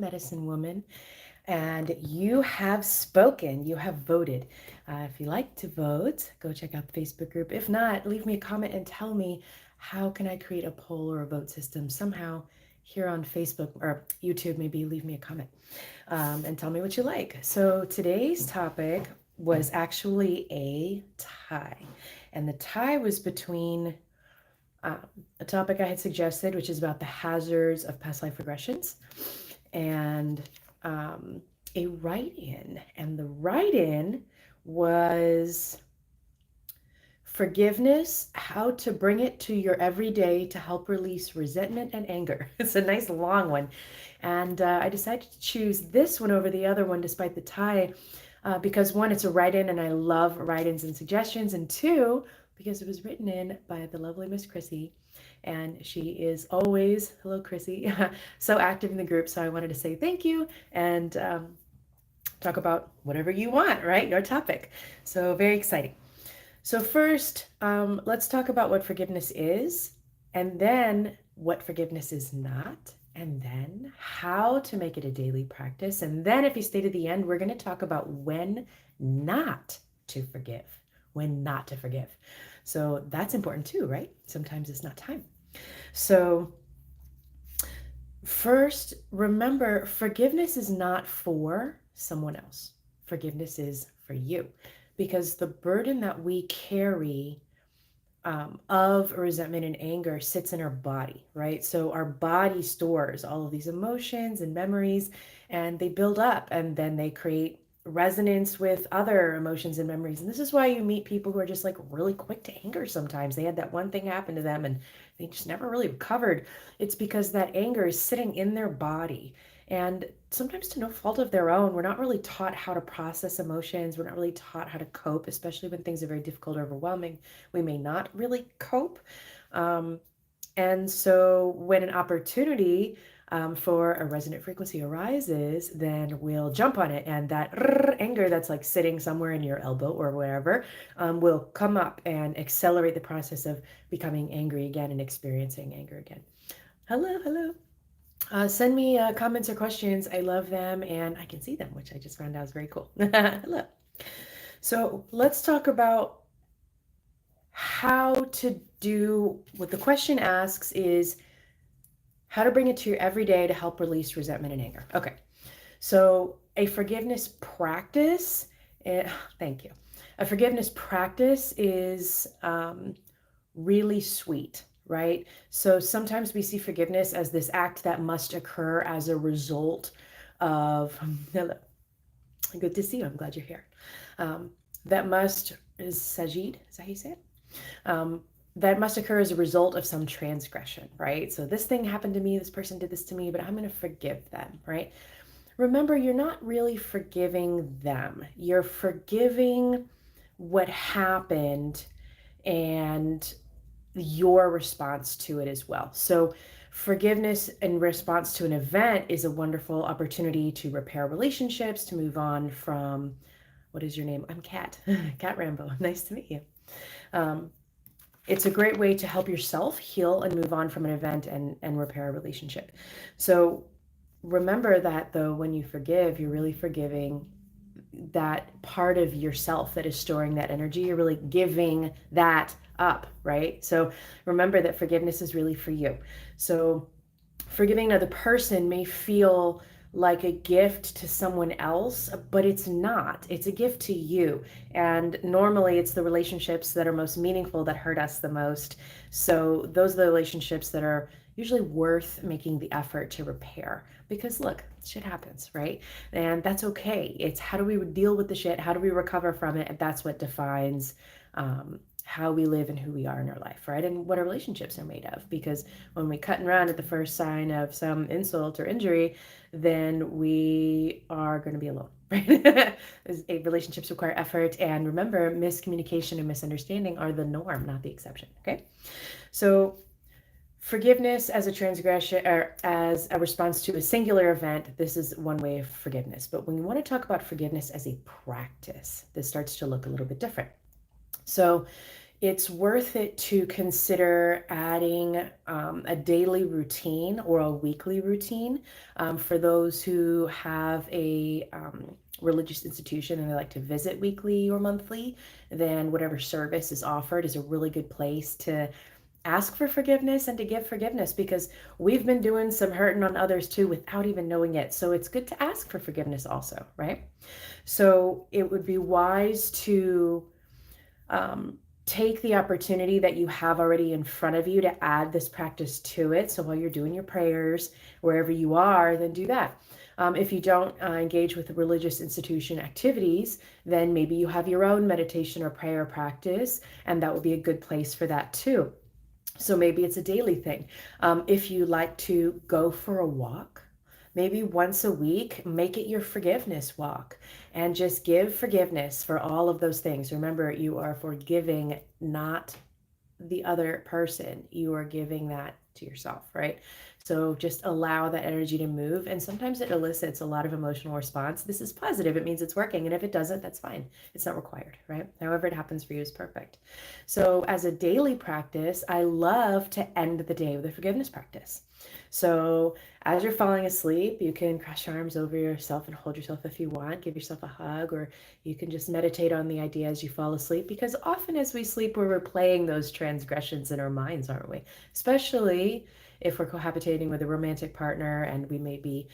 Medicine Woman, and you have spoken. You have voted. If you like to vote, go check out the Facebook group. If not, leave me a comment and tell me how can I create a poll or a vote system somehow here on Facebook or YouTube. Maybe leave me a comment and tell me what you like. So today's topic was actually a tie, and the tie was between a topic I had suggested, which is about the hazards of past life regressions, and a write-in. And the write-in was forgiveness, how to bring it to your everyday to help release resentment and anger. It's a nice long one. And I decided to choose this one over the other one despite the tie because one, it's a write-in and I love write-ins and suggestions. And two, because it was written in by the lovely Miss Chrissy. And she is always, hello Chrissy, so active in the group. So I wanted to say thank you and talk about whatever you want, right? Your topic. So very exciting. So first, let's talk about what forgiveness is, and then what forgiveness is not, and then how to make it a daily practice. And then if you stay to the end, we're going to talk about when not to forgive, when not to forgive. So that's important too, right? Sometimes it's not time. So first, remember, forgiveness is not for someone else. Forgiveness is for you, because the burden that we carry of resentment and anger sits in our body, right? So our body stores all of these emotions and memories, and they build up, and then they create resonance with other emotions and memories. And this is why you meet people who are just like really quick to anger sometimes. They had that one thing happen to them and they just never really recovered. It's because that anger is sitting in their body. And sometimes to no fault of their own, we're not really taught how to process emotions. We're not really taught how to cope, especially when things are very difficult or overwhelming. We may not really cope. And so when an opportunity for a resonant frequency arises, then we'll jump on it. And that anger that's like sitting somewhere in your elbow or wherever will come up and accelerate the process of becoming angry again and experiencing anger again. Hello, hello. Send me comments or questions. I love them and I can see them, which I just found out is very cool. Hello. So let's talk about how to do what the question asks is how to bring it to your everyday to help release resentment and anger. Okay. So a forgiveness practice, thank you. A forgiveness practice is really sweet, right? So sometimes we see forgiveness as this act that must occur as a result of, hello, good to see you. I'm glad you're here. That must, is Sajid, is that how you say it? That must occur as a result of some transgression, right? So this thing happened to me, this person did this to me, but I'm going to forgive them, right? Remember, you're not really forgiving them. You're forgiving what happened and your response to it as well. So forgiveness in response to an event is a wonderful opportunity to repair relationships, to move on from, what is your name? I'm Kat, Kat Rambo. Nice to meet you. It's a great way to help yourself heal and move on from an event and repair a relationship. So remember that though, when you forgive, you're really forgiving that part of yourself that is storing that energy. You're really giving that up, right? So remember that forgiveness is really for you. So forgiving another person may feel like a gift to someone else, but it's not. It's a gift to you. And normally it's the relationships that are most meaningful that hurt us the most. So those are the relationships that are usually worth making the effort to repair. Because look, shit happens, right? And that's okay. It's how do we deal with the shit? How do we recover from it? And that's what defines how we live and who we are in our life, right? And what our relationships are made of. Because when we cut and run at the first sign of some insult or injury, then we are going to be alone, right? Relationships require effort. And remember, miscommunication and misunderstanding are the norm, not the exception, okay? So forgiveness as a transgression or as a response to a singular event, this is one way of forgiveness. But when you want to talk about forgiveness as a practice, this starts to look a little bit different. So it's worth it to consider adding a daily routine or a weekly routine for those who have a religious institution and they like to visit weekly or monthly. Then whatever service is offered is a really good place to ask for forgiveness and to give forgiveness, because we've been doing some hurting on others too without even knowing it. So it's good to ask for forgiveness also, right? So it would be wise to um, take the opportunity that you have already in front of you to add this practice to it. So while you're doing your prayers, wherever you are, then do that. If you don't engage with the religious institution activities, then maybe you have your own meditation or prayer practice, and that would be a good place for that too. So maybe it's a daily thing. If you like to go for a walk, maybe once a week, make it your forgiveness walk and just give forgiveness for all of those things. Remember, you are forgiving not the other person. You are giving that to yourself, right? So just allow that energy to move. And sometimes it elicits a lot of emotional response. This is positive. It means it's working. And if it doesn't, that's fine. It's not required, right? However it happens for you is perfect. So as a daily practice, I love to end the day with a forgiveness practice. So as you're falling asleep, you can cross your arms over yourself and hold yourself if you want. Give yourself a hug, or you can just meditate on the idea as you fall asleep, because often as we sleep, we're replaying those transgressions in our minds, aren't we? Especially if we're cohabitating with a romantic partner and we may be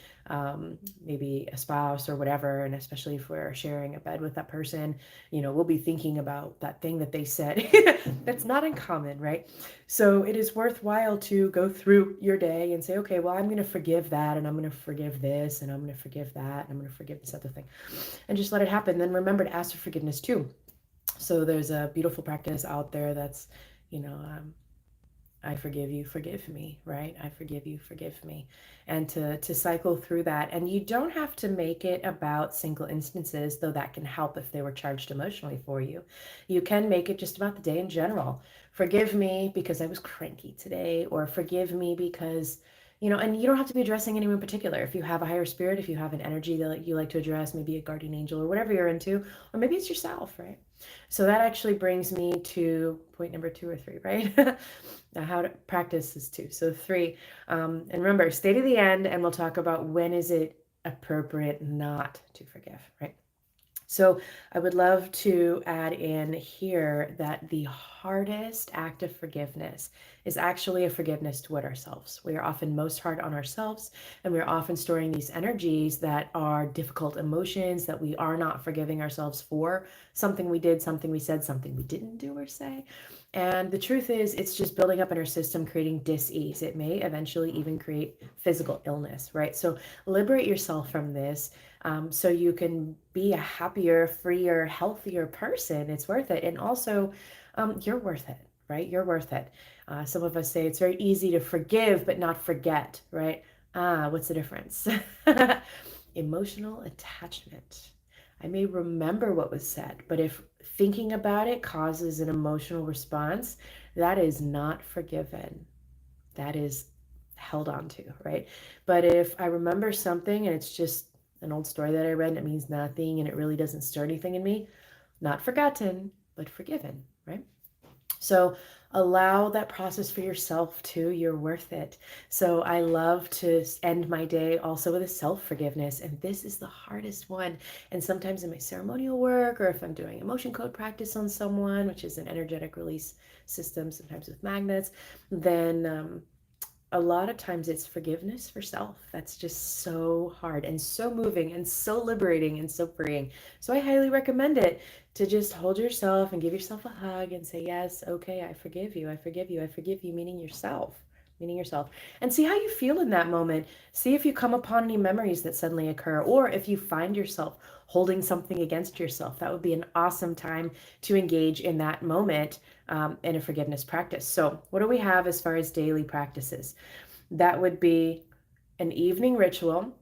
maybe a spouse or whatever, and especially if we're sharing a bed with that person, we'll be thinking about that thing that they said. That's not uncommon, right? So it is worthwhile to go through your day and say, okay, well, I'm going to forgive that, and I'm going to forgive this, and I'm going to forgive that, and I'm going to forgive this other thing, and just let it happen. Then remember to ask for forgiveness too. So there's a beautiful practice out there that's, you know, um, I forgive you, forgive me, right? I forgive you, forgive me. And to cycle through that. And you don't have to make it about single instances, though that can help if they were charged emotionally for you. You can make it just about the day in general. Forgive me because I was cranky today, or forgive me because, and you don't have to be addressing anyone in particular. If you have a higher spirit, if you have an energy that you like to address, maybe a guardian angel or whatever you're into, or maybe it's yourself, right? So that actually brings me to point number 2 or 3, right? Now, how to practice is 2. So 3, and remember, stay to the end, and we'll talk about when is it appropriate not to forgive, right? So I would love to add in here that the hardest act of forgiveness is actually a forgiveness toward ourselves. We are often most hard on ourselves, and we're often storing these energies that are difficult emotions that we are not forgiving ourselves for. Something we did, something we said, something we didn't do or say. And the truth is, it's just building up in our system, creating dis-ease. It may eventually even create physical illness, right? So liberate yourself from this, so you can be a happier, freer, healthier person. It's worth it. And also, you're worth it, right? You're worth it. Some of us say it's very easy to forgive, but not forget, right? What's the difference? Emotional attachment. I may remember what was said, but if thinking about it causes an emotional response, that is not forgiven. That is held on to, right? But if I remember something and it's just an old story that I read and it means nothing and it really doesn't stir anything in me, not forgotten, but forgiven, right? So allow that process for yourself too. You're worth it. So I love to end my day also with a self-forgiveness. And this is the hardest one. And sometimes in my ceremonial work, or if I'm doing emotion code practice on someone, which is an energetic release system, sometimes with magnets, then a lot of times it's forgiveness for self. That's just so hard and so moving and so liberating and so freeing. So I highly recommend it, to just hold yourself and give yourself a hug and say, yes, okay, I forgive you. I forgive you. I forgive you, meaning yourself. Meaning yourself. And see how you feel in that moment. See if you come upon any memories that suddenly occur, or if you find yourself holding something against yourself. That would be an awesome time to engage in that moment in a forgiveness practice. So what do we have as far as daily practices? That would be an evening ritual,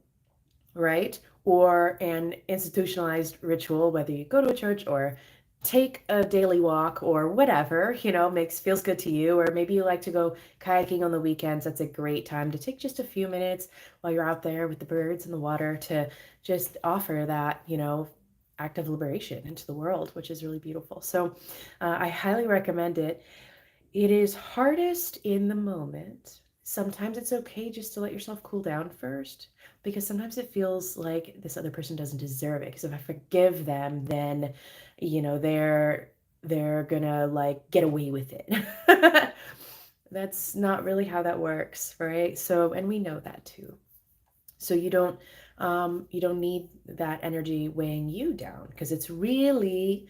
right? Or an institutionalized ritual, whether you go to a church or take a daily walk or whatever, feels good to you. Or maybe you like to go kayaking on the weekends. That's a great time to take just a few minutes while you're out there with the birds and the water to just offer that, act of liberation into the world, which is really beautiful. So I highly recommend it. It is hardest in the moment. Sometimes it's okay just to let yourself cool down first, because sometimes it feels like this other person doesn't deserve it. Because if I forgive them, then, they're gonna like get away with it. That's not really how that works, right? So, and we know that too. So you don't need that energy weighing you down, because it's really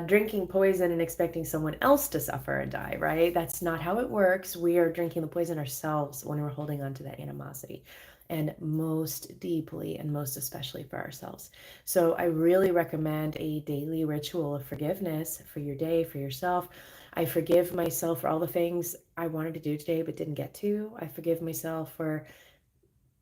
drinking poison and expecting someone else to suffer and die, right? That's not how it works. We are drinking the poison ourselves when we're holding on to that animosity, and most deeply and most especially for ourselves. So I really recommend a daily ritual of forgiveness for your day, for yourself. I forgive myself for all the things I wanted to do today but didn't get to. I forgive myself for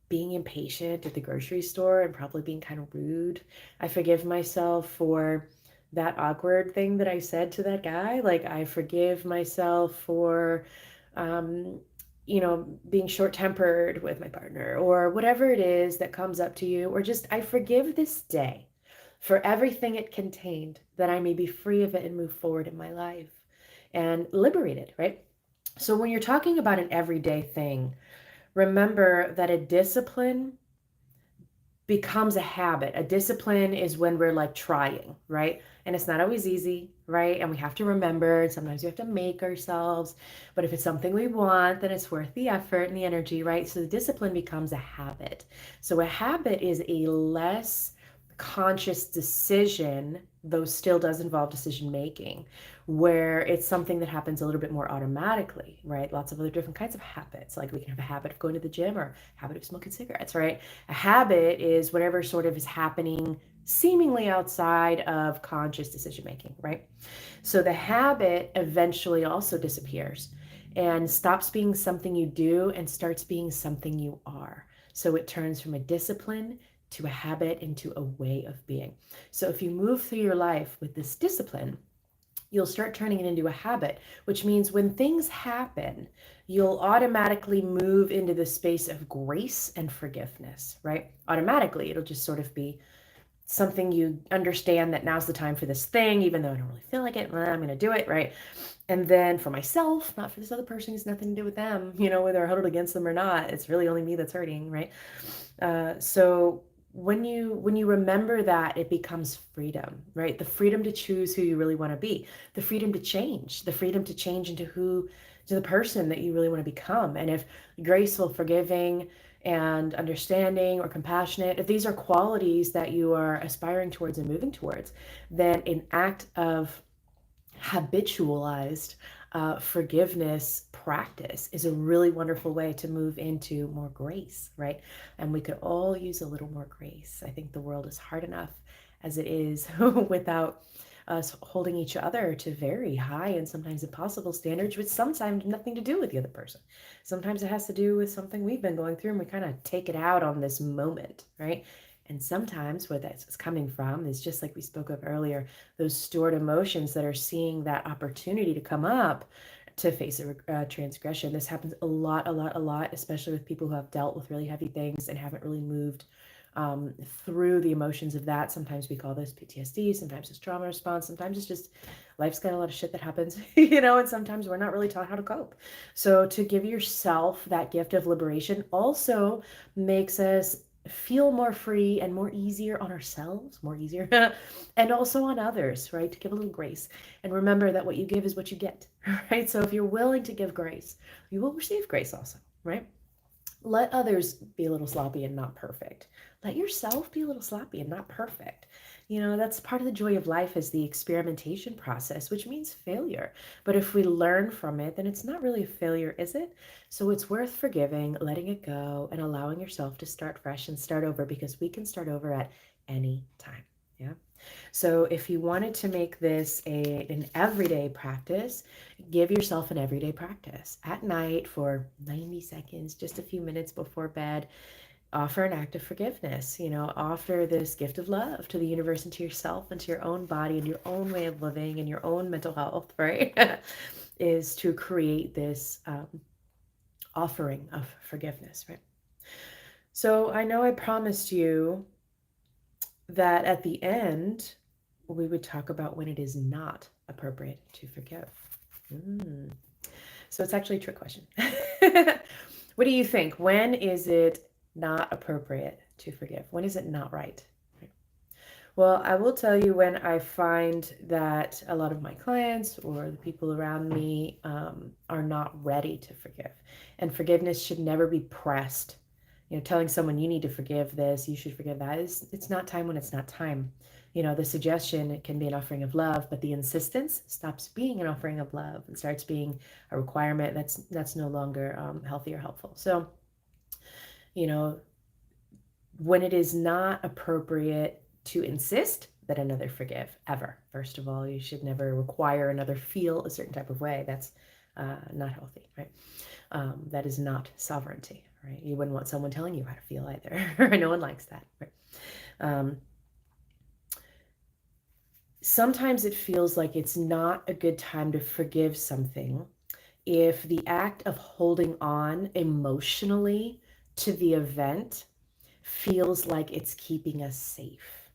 being impatient at the grocery store and probably being kind of rude. I forgive myself for that awkward thing that I said to that guy. Like, I forgive myself for, um, being short tempered with my partner, or whatever it is that comes up to you, or just I forgive this day for everything it contained, that I may be free of it and move forward in my life and liberated, right? So when you're talking about an everyday thing, remember that a discipline becomes a habit. A discipline is when we're like trying, right? And it's not always easy, right? And we have to remember, sometimes we have to make ourselves, but if it's something we want, then it's worth the effort and the energy, right? So the discipline becomes a habit. So a habit is a less conscious decision, though still does involve decision making, where it's something that happens a little bit more automatically, right? Lots of other different kinds of habits. Like we can have a habit of going to the gym or a habit of smoking cigarettes, right? A habit is whatever sort of is happening seemingly outside of conscious decision making, right? So the habit eventually also disappears and stops being something you do and starts being something you are. So it turns from a discipline to a habit into a way of being. So if you move through your life with this discipline, you'll start turning it into a habit, which means when things happen, you'll automatically move into the space of grace and forgiveness, right? Automatically, it'll just sort of be something you understand that now's the time for this thing, even though I don't really feel like it, I'm going to do it, right? And then for myself, not for this other person, it's nothing to do with them, whether I hold it against them or not. It's really only me that's hurting, right? So when you remember that, it becomes freedom, right? The freedom to choose who you really want to be, the freedom to change to the person that you really want to become. And if graceful, forgiving, and understanding or compassionate, if these are qualities that you are aspiring towards and moving towards, then an act of habitualized forgiveness practice is a really wonderful way to move into more grace, right? And we could all use a little more grace. I think the world is hard enough as it is without us holding each other to very high and sometimes impossible standards, which sometimes have nothing to do with the other person. Sometimes it has to do with something we've been going through, and we kind of take it out on this moment, right? And sometimes where that's coming from is just like we spoke of earlier, those stored emotions that are seeing that opportunity to come up to face a transgression. This happens a lot, a lot, especially with people who have dealt with really heavy things and haven't really moved through the emotions of that. Sometimes we call this PTSD, sometimes it's trauma response, sometimes it's just life's got a lot of shit that happens, and sometimes we're not really taught how to cope. So to give yourself that gift of liberation also makes us feel more free and more easier on ourselves, more easier, and also on others, right? To give a little grace. And remember that what you give is what you get, right? So if you're willing to give grace, you will receive grace also, right? Let others be a little sloppy and not perfect. Let yourself be a little sloppy and not perfect. That's part of the joy of life, is the experimentation process, which means failure. But if we learn from it, then it's not really a failure, is it? So it's worth forgiving, letting it go, and allowing yourself to start fresh and start over, because we can start over at any time. Yeah. So if you wanted to make this an everyday practice, give yourself an everyday practice at night for 90 seconds, just a few minutes before bed. Offer an act of forgiveness, offer this gift of love to the universe and to yourself and to your own body and your own way of living and your own mental health, right? Is to create this offering of forgiveness, right? So I know I promised you that at the end, we would talk about when it is not appropriate to forgive. So it's actually a trick question. What do you think? When is it not appropriate to forgive? When is it not right? Well, I will tell you when I find that a lot of my clients or the people around me are not ready to forgive. And forgiveness should never be pressed. Telling someone you need to forgive this, you should forgive that. It's not time when it's not time. The suggestion, it can be an offering of love, but the insistence stops being an offering of love and starts being a requirement that's no longer healthy or helpful. So, you know, when it is not appropriate to insist that another forgive ever. First of all, you should never require another feel a certain type of way. That's not healthy, right? That is not sovereignty, right? You wouldn't want someone telling you how to feel either. No one likes that, right? Sometimes it feels like it's not a good time to forgive something if the act of holding on emotionally to the event feels like it's keeping us safe.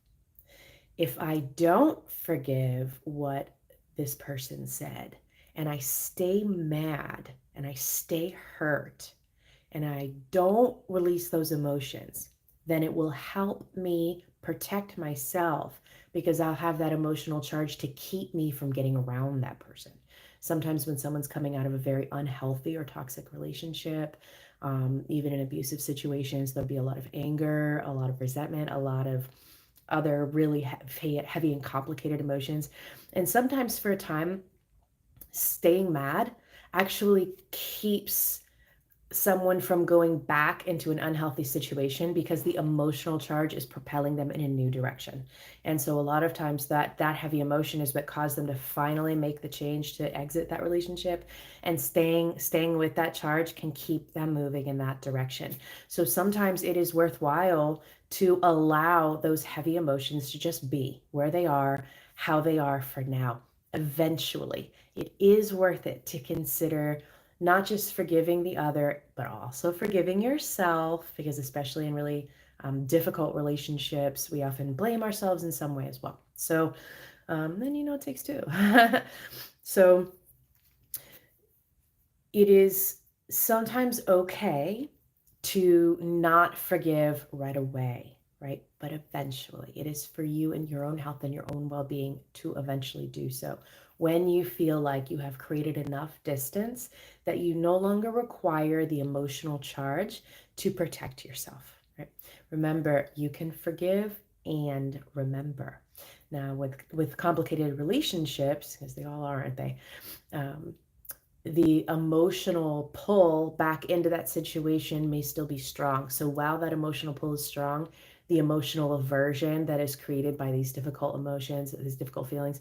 If I don't forgive what this person said and I stay mad and I stay hurt and I don't release those emotions, then it will help me protect myself because I'll have that emotional charge to keep me from getting around that person. Sometimes when someone's coming out of a very unhealthy or toxic relationship, even in abusive situations, there'll be a lot of anger, a lot of resentment, a lot of other really heavy and complicated emotions. And sometimes for a time, staying mad actually keeps someone from going back into an unhealthy situation because the emotional charge is propelling them in a new direction. And so a lot of times that heavy emotion is what caused them to finally make the change to exit that relationship, and staying with that charge can keep them moving in that direction. So sometimes it is worthwhile to allow those heavy emotions to just be where they are, how they are for now. Eventually, it is worth it to consider not just forgiving the other, but also forgiving yourself, because especially in really difficult relationships, we often blame ourselves in some way as well. So then, it takes two. So it is sometimes okay to not forgive right away, right? But eventually, it is for you and your own health and your own well-being to eventually do so. When you feel like you have created enough distance that you no longer require the emotional charge to protect yourself, right? Remember, you can forgive and remember. Now, with complicated relationships, because they all are, aren't they? The emotional pull back into that situation may still be strong. So while that emotional pull is strong, the emotional aversion that is created by these difficult emotions, these difficult feelings,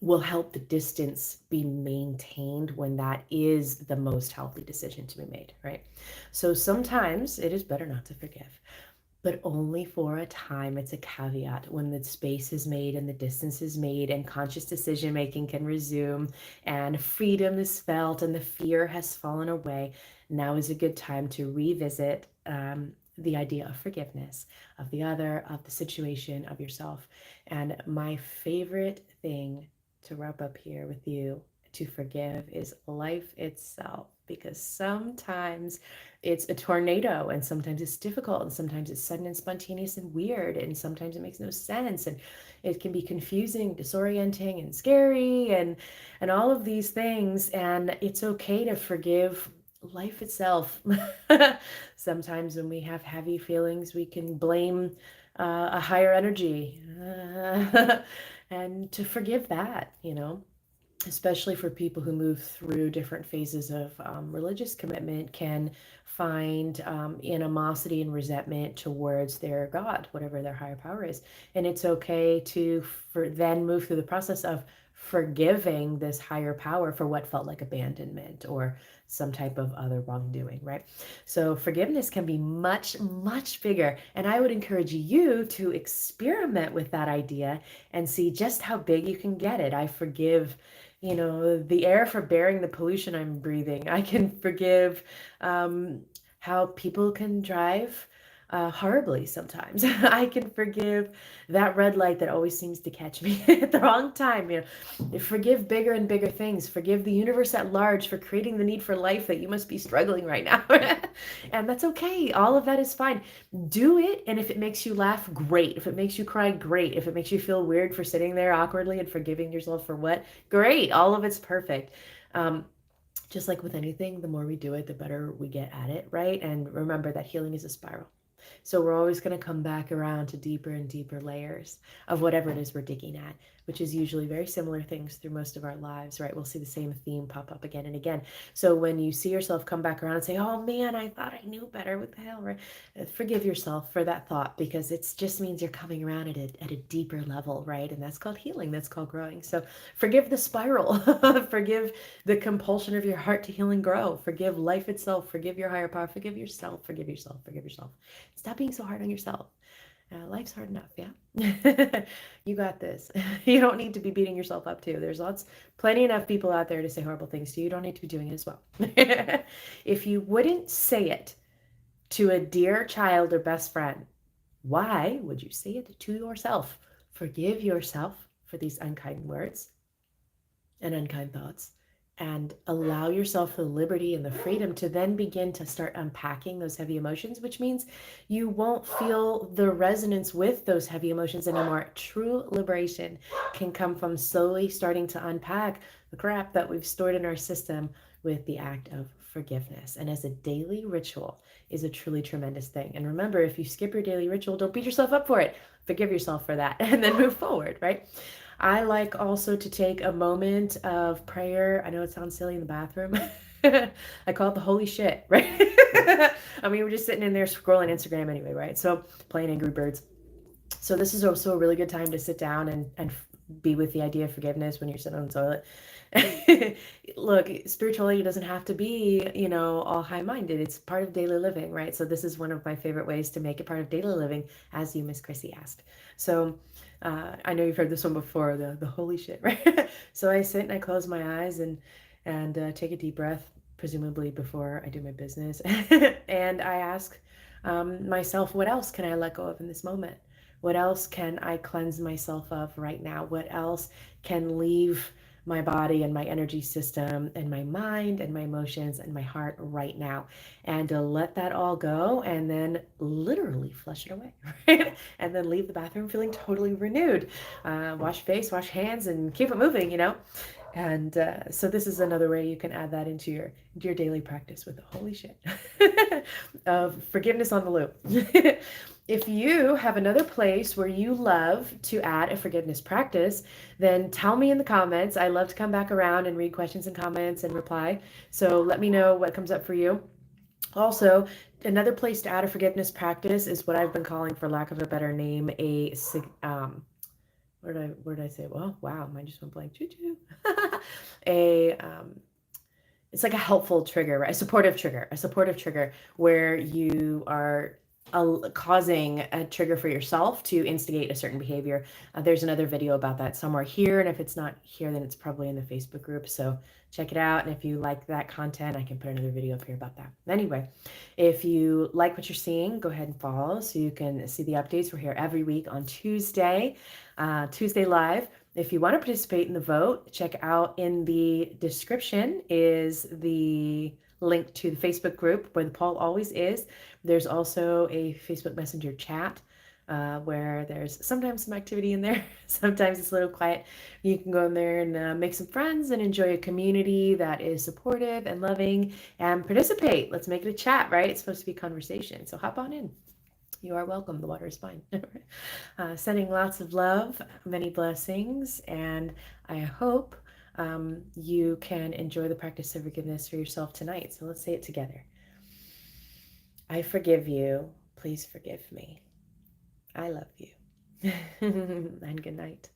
will help the distance be maintained when that is the most healthy decision to be made, right? So sometimes it is better not to forgive, but only for a time. It's a caveat. When the space is made and the distance is made and conscious decision making can resume and freedom is felt and the fear has fallen away, now is a good time to revisit the idea of forgiveness of the other, of the situation, of yourself. And my favorite thing to wrap up here with you to forgive is life itself, because sometimes it's a tornado and sometimes it's difficult and sometimes it's sudden and spontaneous and weird and sometimes it makes no sense and it can be confusing, disorienting and scary and all of these things. And it's okay to forgive life itself. Sometimes when we have heavy feelings, we can blame a higher energy and to forgive that, especially for people who move through different phases of religious commitment, can find animosity and resentment towards their God, whatever their higher power is. And it's okay to then move through the process of forgiving this higher power for what felt like abandonment or some type of other wrongdoing, right? So forgiveness can be much, much bigger. And I would encourage you to experiment with that idea and see just how big you can get it. I forgive the air for bearing the pollution I'm breathing. I can forgive how people can drive horribly sometimes. I can forgive that red light that always seems to catch me at the wrong time. Forgive bigger and bigger things. Forgive the universe at large for creating the need for life that you must be struggling right now. And that's okay. All of that is fine. Do it. And if it makes you laugh, great. If it makes you cry, great. If it makes you feel weird for sitting there awkwardly and forgiving yourself for what, great. All of it's perfect. Just like with anything, the more we do it, the better we get at it, right? And remember that healing is a spiral. So we're always going to come back around to deeper and deeper layers of whatever it is we're digging at, which is usually very similar things through most of our lives, right? We'll see the same theme pop up again and again. So when you see yourself come back around and say, oh man, I thought I knew better, what the hell, right? Forgive yourself for that thought, because it just means you're coming around at a deeper level, right? And that's called healing. That's called growing. So forgive the spiral. Forgive the compulsion of your heart to heal and grow. Forgive life itself. Forgive your higher power. Forgive yourself. Forgive yourself. Forgive yourself. Stop being so hard on yourself. Life's hard enough, yeah? You got this. You don't need to be beating yourself up too. There's plenty enough people out there to say horrible things to you. You don't need to be doing it as well. If you wouldn't say it to a dear child or best friend, why would you say it to yourself? Forgive yourself for these unkind words and unkind thoughts, and allow yourself the liberty and the freedom to then begin to start unpacking those heavy emotions, which means you won't feel the resonance with those heavy emotions anymore. True liberation can come from slowly starting to unpack the crap that we've stored in our system with the act of forgiveness. And as a daily ritual is a truly tremendous thing. And remember, if you skip your daily ritual, don't beat yourself up for it. Forgive yourself for that and then move forward, right? I like also to take a moment of prayer. I know it sounds silly in the bathroom. I call it the holy shit, right? I mean, we're just sitting in there scrolling Instagram anyway, right? So playing Angry Birds. So this is also a really good time to sit down and be with the idea of forgiveness when you're sitting on the toilet. Look, spirituality doesn't have to be, all high-minded. It's part of daily living, right? So this is one of my favorite ways to make it part of daily living, as you, Miss Chrissy, asked. So I know you've heard this one before, the holy shit, right? So I sit and I close my eyes and take a deep breath, presumably before I do my business. And I ask myself, what else can I let go of in this moment? What else can I cleanse myself of right now? What else can leave my body and my energy system and my mind and my emotions and my heart right now? And to let that all go and then literally flush it away, right? And then leave the bathroom feeling totally renewed. Wash face, wash hands, and keep it moving, And so this is another way you can add that into your daily practice with the holy shit of forgiveness on the loop. If you have another place where you love to add a forgiveness practice, then tell me in the comments. I love to come back around and read questions and comments and reply. So let me know what comes up for you. Also, another place to add a forgiveness practice is what I've been calling, for lack of a better name, where did I say? Well, wow, mine just went blank. Choo-choo. It's like a helpful trigger, right? A supportive trigger where you are causing a trigger for yourself to instigate a certain behavior. There's another video about that somewhere here, and if it's not here, then it's probably in the Facebook group. So check it out, and if you like that content, I can put another video up here about that. Anyway, if you like what you're seeing, go ahead and follow so you can see the updates. We're here every week on Tuesday live. If you want to participate in the vote, check out in the description is the link to the Facebook group where the poll always is. There's also a Facebook Messenger chat where there's sometimes some activity in there. Sometimes it's a little quiet. You can go in there and make some friends and enjoy a community that is supportive and loving, and participate. Let's make it a chat, right? It's supposed to be conversation. So hop on in. You are welcome. The water is fine. Sending lots of love, many blessings, and I hope you can enjoy the practice of forgiveness for yourself tonight. So let's say it together. I forgive you. Please forgive me. I love you. And good night.